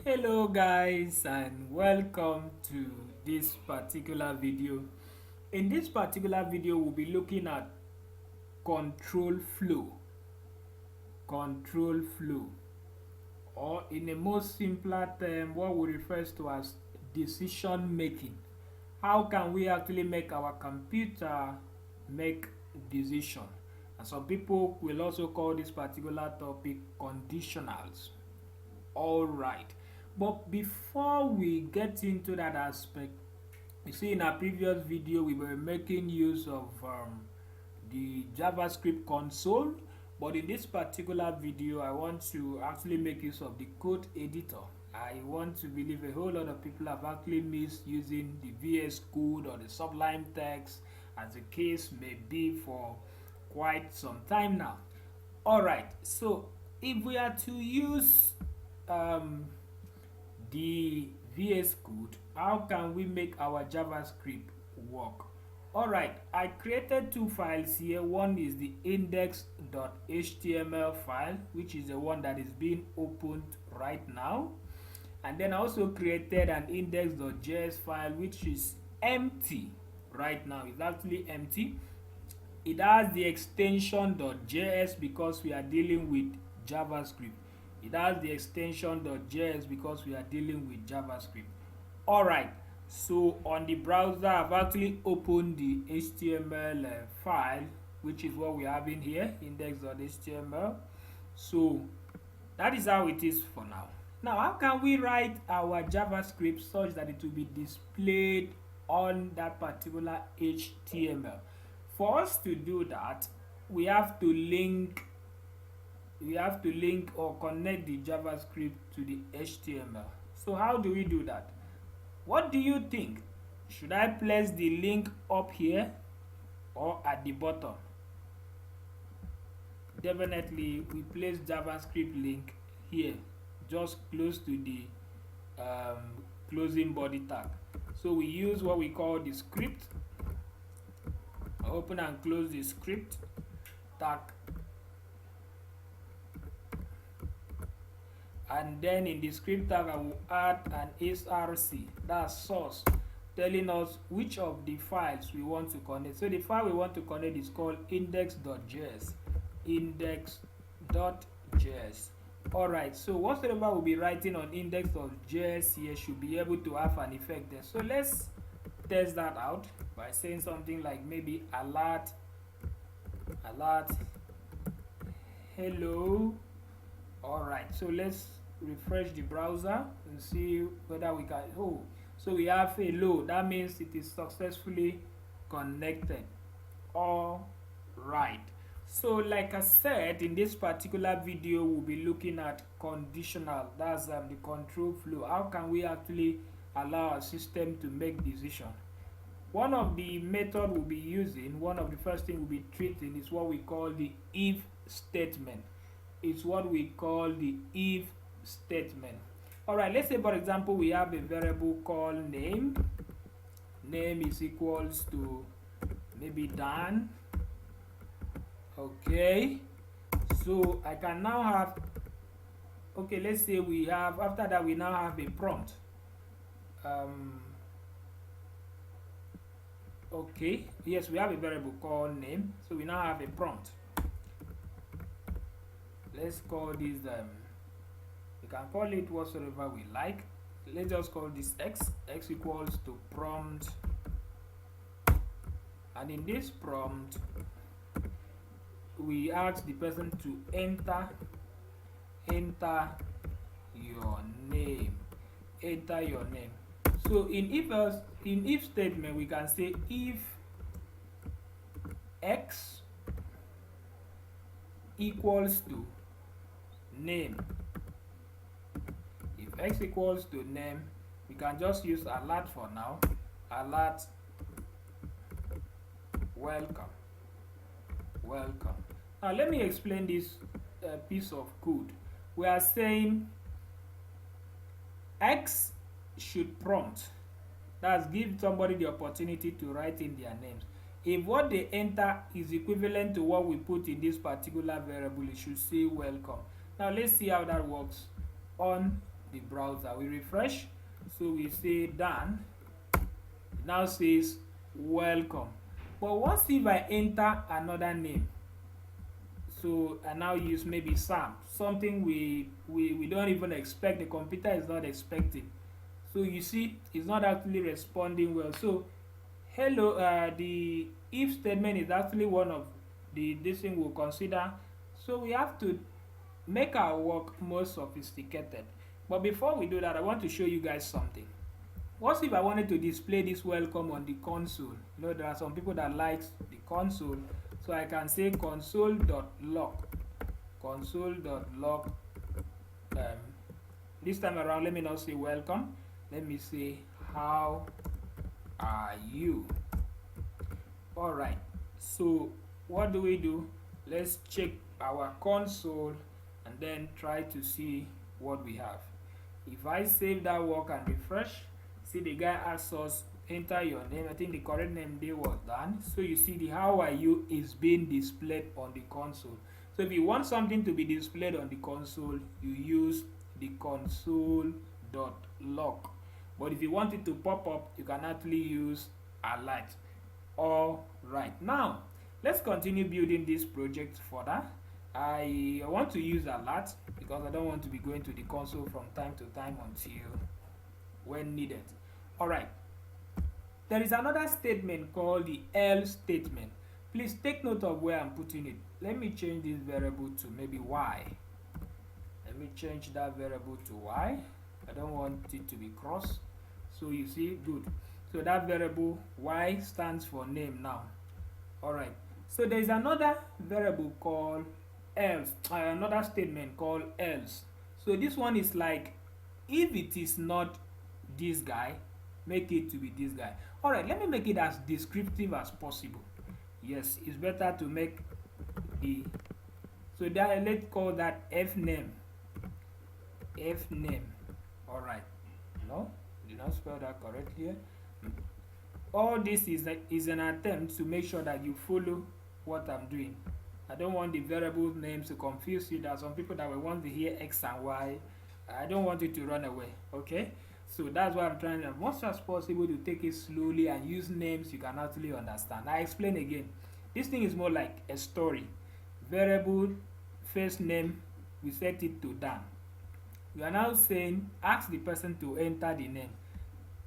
Hello guys and welcome to this particular video. In this particular video we'll be looking at control flow. Control flow, or in a more simpler term what we refer to as decision making. How can we actually make our computer make decision? And some people will also call this particular topic conditionals. All right, but before we get into that aspect, you see in our previous video we were making use of the JavaScript console, but in this particular video I want to actually make use of the code editor. I want to believe a whole lot of people have actually missed using the VS Code or the Sublime Text, as the case may be, for quite some time now. All right, so if we are to use um, the VS Code, how can we make our JavaScript work? Alright, I created two files here. One is the index.html file, which is the one that is being opened right now. And then I also created an index.js file, which is empty right now. It's actually empty. It has the extension .js because we are dealing with JavaScript. It has the extension .js because we are dealing with JavaScript. Alright, so on the browser I've actually opened the HTML file, which is what we have in here, index.html. So that is how it is for now. Now, how can we write our JavaScript such that it will be displayed on that particular HTML? For us to do that, we have to link or connect the JavaScript to the HTML. So how do we do that? What do you think? Should I place the link up here or at the bottom? Definitely we place JavaScript link here, just close to the closing body tag. So we use what we call the script. Open and close the script tag, and then in the script tag I will add an src, that's source, telling us which of the files we want to connect. So the file we want to connect is called index.js. index.js. Alright, so whatever we'll be writing on index.js here should be able to have an effect there. So let's test that out by saying something like maybe alert hello. Alright, so let's refresh the browser and see whether we can. Oh, so we have hello. That means it is successfully connected. All right, so like I said, in this particular video we'll be looking at conditional. That's the control flow. How can we actually allow our system to make decision? One of the method we'll be using, one of the first thing we'll be treating is what we call the if statement. It's what we call the if statement. Alright, let's say for example we have a variable called name. Name is equals to maybe Dan. Okay, so I can now have, okay, let's say we have, after that we now have a prompt. Okay, yes, we have a variable called name, so we now have a prompt. Let's call this we can call it whatsoever we like. Let's just call this x equals to prompt, and in this prompt we ask the person to enter your name. So in if statement we can say if x equals to name. If x equals to name, we can just use alert for now. Alert welcome. Now let me explain this piece of code. We are saying x should prompt, that's give somebody the opportunity to write in their names. If what they enter is equivalent to what we put in this particular variable, it should say welcome. Now let's see how that works on the browser. We refresh, so we say done. It now says welcome. But what if I enter another name? So I now use maybe Sam, something we don't even expect, the computer is not expecting. So you see it's not actually responding well. So hello, the if statement is actually one of this thing we'll consider. So we have to make our work more sophisticated. But before we do that, I want to show you guys something. What if I wanted to display this welcome on the console? You know, there are some people that likes the console. So I can say console.log. Console.log. This time around, let me not say welcome. Let me say how are you? Alright. So what do? Let's check our console and then try to see what we have. If I save that work and refresh, see the guy asks us enter your name. I think the correct name there was done. So you see the how are you is being displayed on the console. So if you want something to be displayed on the console, you use the console.log. But if you want it to pop up, you can actually use alert. All right, now let's continue building this project further. I want to use alert because I don't want to be going to the console from time to time until when needed. All right, there is another statement called the else statement. Please take note of where I'm putting it. Let me change this variable to maybe y. Let me change that variable to y. I don't want it to be cross. So you see, good. So that variable y stands for name now. All right, so there is another variable called else, another statement called else. So this one is like, if it is not this guy, make it to be this guy. All right, let me make it as descriptive as possible. Yes, it's better to make the, so that let's call that f name. All right, no, did not spell that correctly here. All this is an attempt to make sure that you follow what I'm doing. I don't want the variable names to confuse you. There are some people that will want to hear X and Y. I don't want it to run away, okay? So that's why I'm trying as much as possible to take it slowly and use names you can actually understand. I explain again. This thing is more like a story. Variable, first name, we set it to Dan. We are now saying, ask the person to enter the name.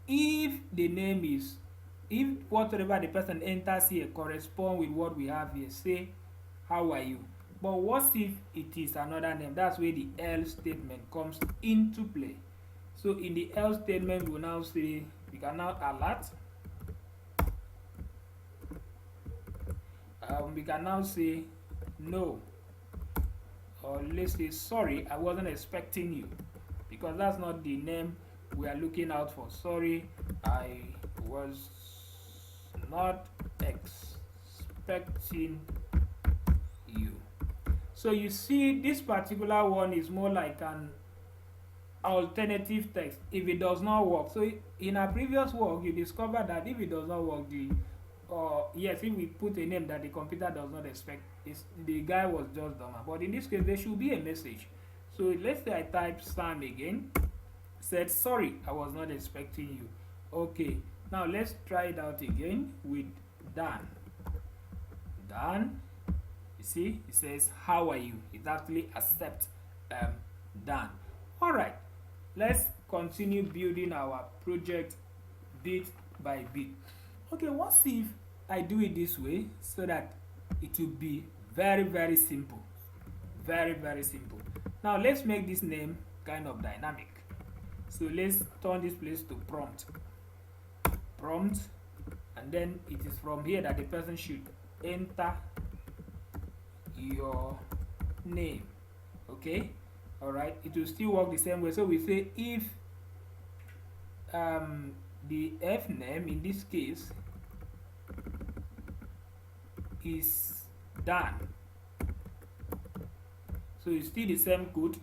If the name is, if whatever the person enters here correspond with what we have here, say, how are you? But what if it is another name? That's where the else statement comes into play. So in the else statement, we'll now say, we can now alert. We can now say, no. Or let's say, sorry, I wasn't expecting you. Because that's not the name we are looking out for. Sorry, I was not expecting you. So you see, this particular one is more like an alternative text if it does not work. So in our previous work, you discovered that if it does not work, yes, if we put a name that the computer does not expect, the guy was just dumb. But in this case, there should be a message. So let's say I type Sam again, said sorry, I was not expecting you. Okay, now let's try it out again with Dan. Dan, you see, it says how are you? It actually accepts Dan. All right, let's continue building our project bit by bit. Okay, what if I do it this way so that it will be very, very simple. Very, very simple. Now let's make this name kind of dynamic. So let's turn this place to prompt. Prompt, and then it is from here that the person should enter your name. Okay, all right, it will still work the same way. So we say if the f name in this case is Dan. So it's still the same code,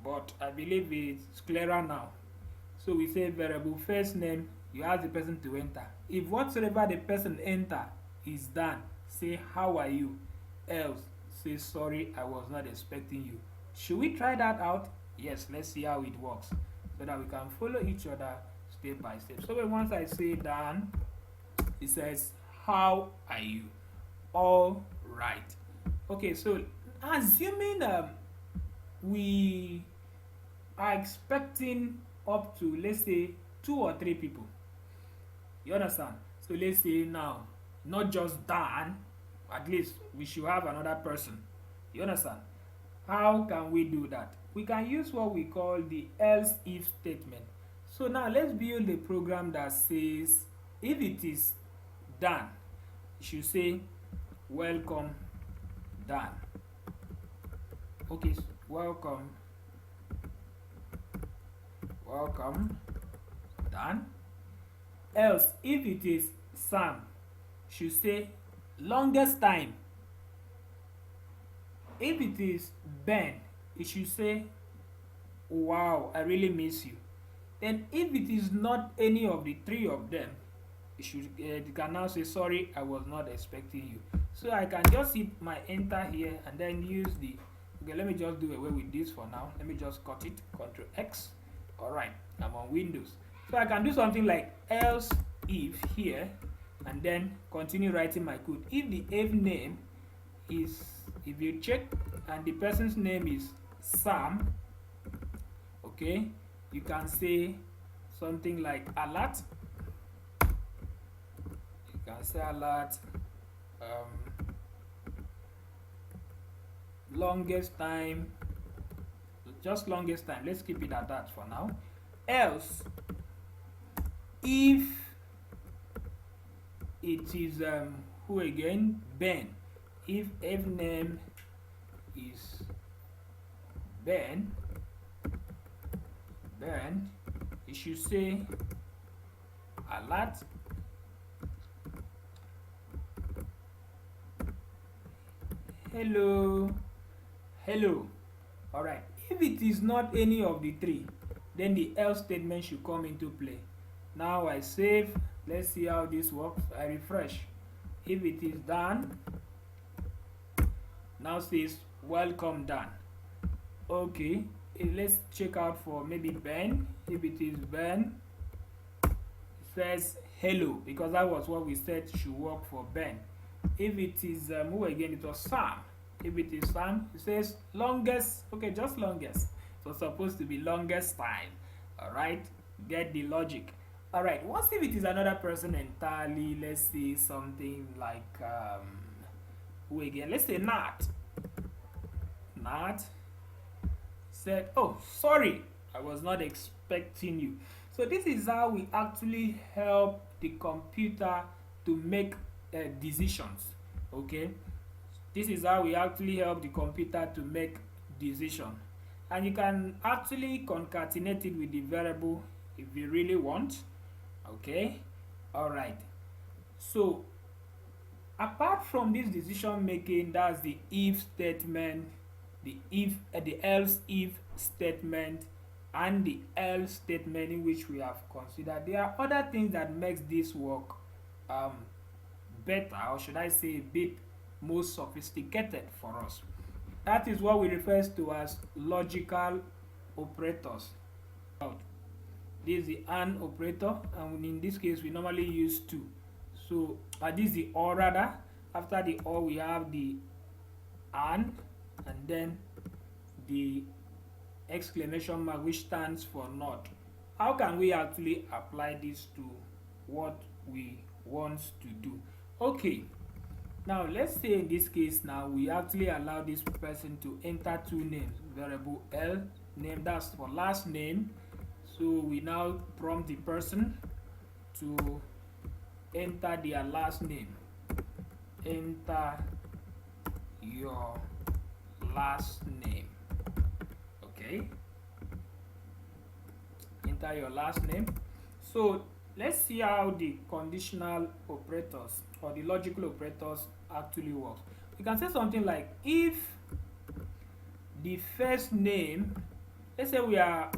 but I believe it's clearer now. So we say variable first name, you ask the person to enter. If whatsoever the person enter is done, say how are you? Else, say sorry, I was not expecting you. Should we try that out? Yes, let's see how it works so that we can follow each other step by step. So once I say Dan, it says, how are you? All right. Okay, so assuming we are expecting up to, let's say, 2 or 3 people. You understand? So let's say now, not just Dan, at least we should have another person. You understand? How can we do that? We can use what we call the else if statement. So now let's build a program that says if it is Dan, you should say welcome Dan. Okay, welcome Dan. Else if it is Sam, should say longest time. If it is Ben, it should say wow, I really miss you. Then if it is not any of the 3 of them, you can now say sorry, I was not expecting you. So I can just hit my enter here and then use the, okay, let me just do away with this for now. Let me just cut it, Ctrl X. Alright, I'm on Windows. So I can do something like else if here and then continue writing my code. If the if name is, if you check and the person's name is Sam, okay, you can say something like alert. You can say alert longest time, just longest time. Let's keep it at that for now. Else if it is who again? Ben. If name is Ben, you should say alert hello. Alright, if it is not any of the 3, then the else statement should come into play. Now I save. Let's see how this works. I refresh. If it is done, now says welcome Dan. Okay, let's check out for maybe Ben. If it is Ben, it says hello, because that was what we said should work for Ben. If it is who again? It was Sam. If it is Sam, it says longest. Okay, just longest. So it's supposed to be longest time. Alright, get the logic. Alright, what if it is another person entirely? Let's say something like who again? Let's say Nat said, oh sorry, I was not expecting you. So this is how we actually help the computer to make decisions. Okay, this is how we actually help the computer to make decisions, and you can actually concatenate it with the variable if you really want. Okay, all right. So apart from this decision making, that's the if statement, the else if statement, and the else statement in which we have considered. There are other things that makes this work better, or should I say a bit more sophisticated for us. That is what we refer to as logical operators. This is the AND operator, and in this case we normally use 2. So this is the OR rather. After the OR we have the AND, and then the exclamation mark, which stands for NOT. How can we actually apply this to what we want to do? Okay, now let's say in this case now we actually allow this person to enter 2 names. Variable L name, that's for last name. So we now prompt the person to enter their last name. Enter your last name. Okay, enter your last name. So let's see how the conditional operators or the logical operators actually work. We can say something like if the first name, let's say we are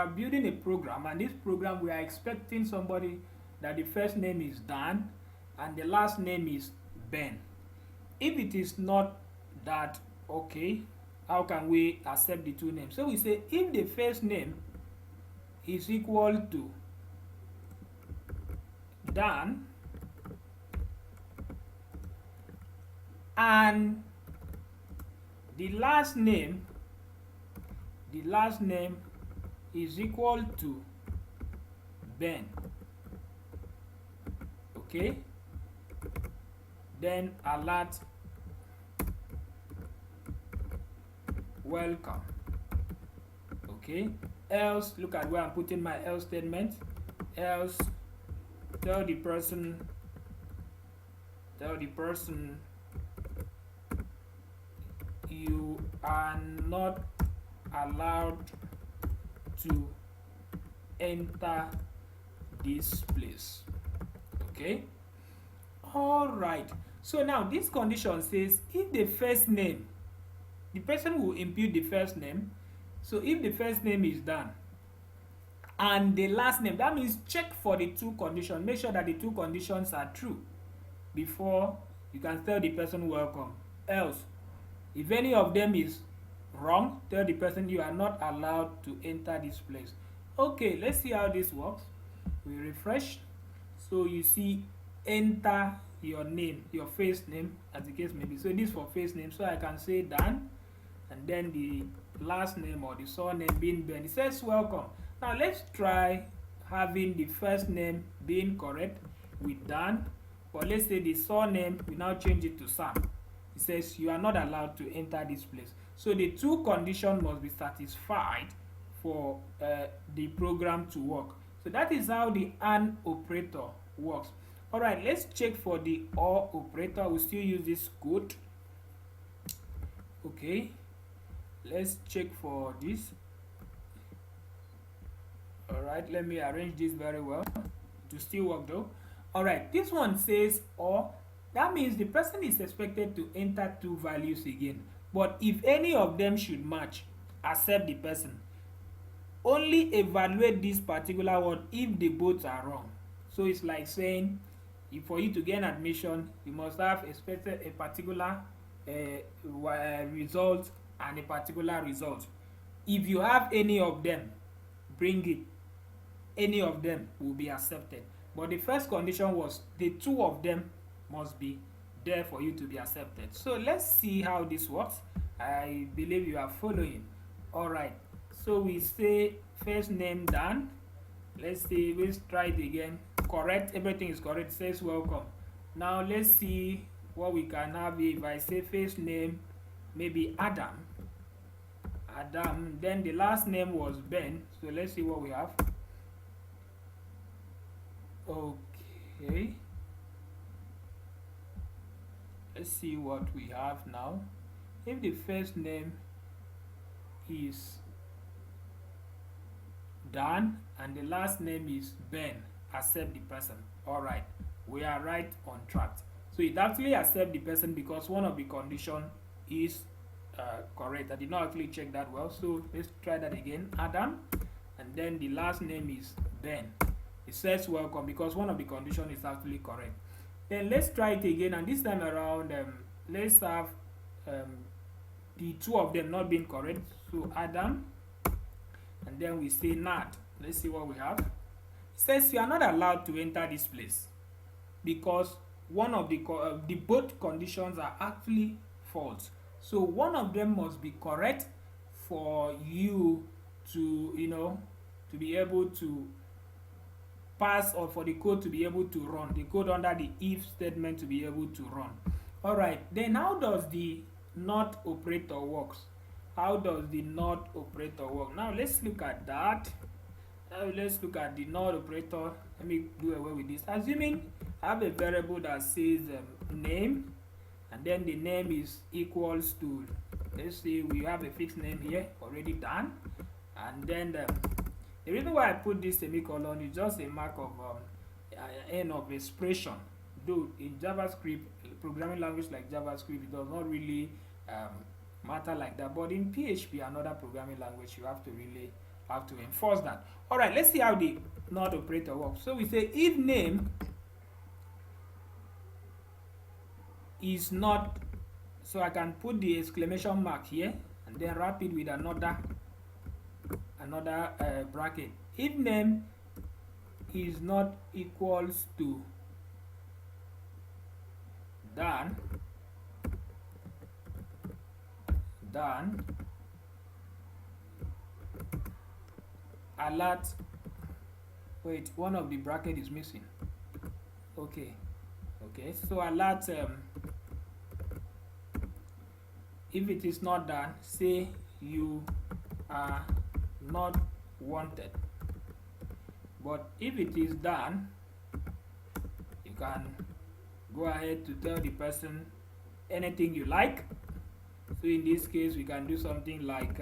building a program, and this program we are expecting somebody that the first name is Dan and the last name is Ben. If it is not that, okay, how can we accept the two names? So we say if the first name is equal to Dan and the last name is equal to Ben, okay, then alert welcome, okay. Else, look at where I'm putting my else statement. Else, tell the person you are not allowed to enter this place, okay. All right, so now this condition says if the first name, the person will impute the first name. So if the first name is Dan and the last name, that means check for the two conditions, make sure that the two conditions are true before you can tell the person welcome. Else, if any of them is wrong, tell the person you are not allowed to enter this place. Okay, let's see how this works. We refresh. So you see enter your name, your first name as the case may be. So this for first name, so I can say Dan and then the last name or the surname being Ben. It says welcome. Now let's try having the first name being correct with Dan, but let's say the surname, we now change it to Sam. It says you are not allowed to enter this place. So the two conditions must be satisfied for the program to work. So that is how the AND operator works. All right, let's check for the OR operator. We'll still use this code. Okay, let's check for this. All right, let me arrange this very well to still work though. All right, this one says OR. That means the person is expected to enter two values again, but if any of them should match, accept the person. Only evaluate this particular one if the both are wrong. So it's like saying, if for you to gain admission, you must have expected a particular result and a particular result. If you have any of them, bring it. Any of them will be accepted. But the first condition was the two of them must be there for you to be accepted. So let's see how this works. I believe you are following. All right, so we say first name Dan. Let's see, let's try it again. Correct, everything is correct. It says welcome. Now let's see what we can have. If I say first name maybe Adam, then the last name was Ben. So let's see what we have. Okay, let's see what we have now. If the first name is Dan and the last name is Ben, accept the person. All right, we are right on track. So it actually accept the person because one of the condition is correct. I did not actually check that well, so let's try that again. Adam, and then the last name is Ben. It says welcome because one of the condition is actually correct. Then let's try it again, and this time around let's have the two of them not being correct. So Adam, and then we say Nat. Let's see what we have. It says you are not allowed to enter this place because one of the both conditions are actually false. So one of them must be correct for you to to be able to pass, or for the code to be able to run, the code under the if statement to be able to run. All right, then how does the not operator works? How does the not operator work? Now let's look at that. Let's look at the not operator. Let me do away with this. Assuming I have a variable that says name, and then the name is equals to, let's say we have a fixed name here already done, and then the reason why I put this semicolon is just a mark of end of expression. Though in JavaScript, programming language like JavaScript, it does not really matter like that. But in PHP, another programming language, you have to really enforce that. All right, let's see how the not operator works. So we say if name is not, so I can put the exclamation mark here, and then wrap it with another bracket. If name is not equals to Dan, alert. Wait, one of the bracket is missing. Okay, so alert, if it is not done, say you are not wanted. But if it is done, you can go ahead to tell the person anything you like. So in this case, we can do something like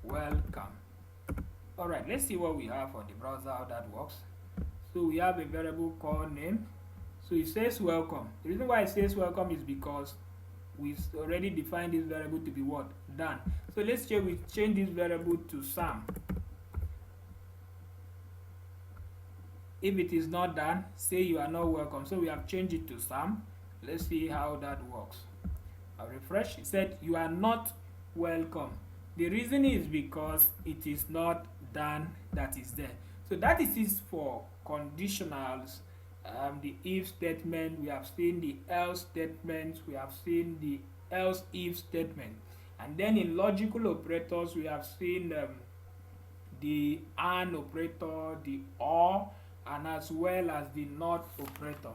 welcome. Alright, let's see what we have on the browser, how that works. So we have a variable called name. So it says welcome. The reason why it says welcome is because we already defined this variable to be what? Dan. So let's say we change this variable to Sam. If it is not done, say you are not welcome. So we have changed it to Sam. Let's see how that works. I'll refresh. It said you are not welcome. The reason is because it is not done that is there. So that is it for conditionals. The if statement, we have seen the else statement, we have seen the else if statement, and then in logical operators we have seen the and operator, the or, and as well as the not operator.